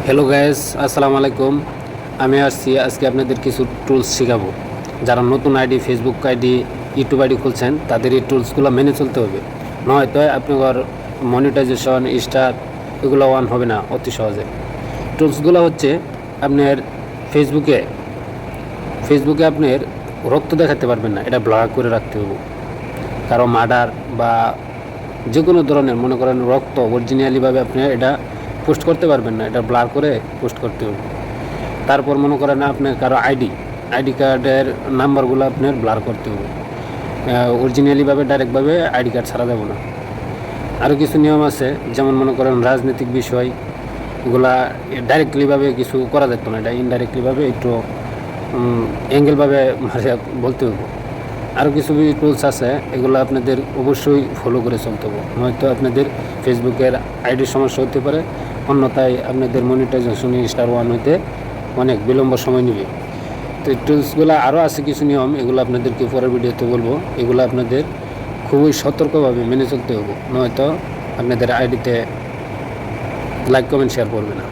Hello guys, আসসালামু আলাইকুম। আমি আসছি আজকে আপনাদের কিছু টুলস শেখাবো। যারা নতুন ID, Facebook ID, YouTube ID খুলছেন, তাদের এই টুলসগুলো মেনে চলতে হবে। নয়তো আপনার মনিটাইজেশন, স্টার এগুলো অন হবে না অতি সহজে। টুলসগুলো হচ্ছে আপনার ফেসবুকে আপনার রক্ত দেখাতে পারবেন না, এটা ব্লক করে রাখতে হবে। কারো মার্ডার বা যে কোনো ধরনের মনে করেন রক্ত অরিজিনালিভাবে আপনি এটা পোস্ট করতে পারবেন না, এটা ব্লার করে পোস্ট করতে হবে। তারপর মনে করেন আপনার কারো আইডি কার্ডের নাম্বারগুলো আপনার ব্লার করতে হবে। অরিজিনালিভাবে ডাইরেক্টভাবে আইডি কার্ড ছাড়া যাবে না। আরও কিছু নিয়ম আছে, যেমন মনে করেন রাজনৈতিক বিষয়, এগুলা ডাইরেক্টলিভাবে কিছু করা যেত না, এটা ইনডাইরেক্টলিভাবে একটু অ্যাঙ্গেলভাবে বলতে হবে। আরও কিছু টুলস আছে, এগুলো আপনাদের অবশ্যই ফলো করে চলতে হবে, নয়তো আপনাদের ফেসবুকের আইডির সমস্যা হতে পারে, অন্যথায় আপনাদের মনিটাইজেশন স্টার ওয়ান হইতে অনেক বিলম্ব সময় নেবে। তো এই টুলসগুলো আরও আছে কিছু নিয়ম, এগুলো আপনাদেরকে পরের ভিডিওতে বলবো। এগুলো আপনাদের খুবই সতর্কভাবে মেনে চলতে হবে, নয়তো আপনাদের আইডিতে লাইক কমেন্ট শেয়ার করবে না।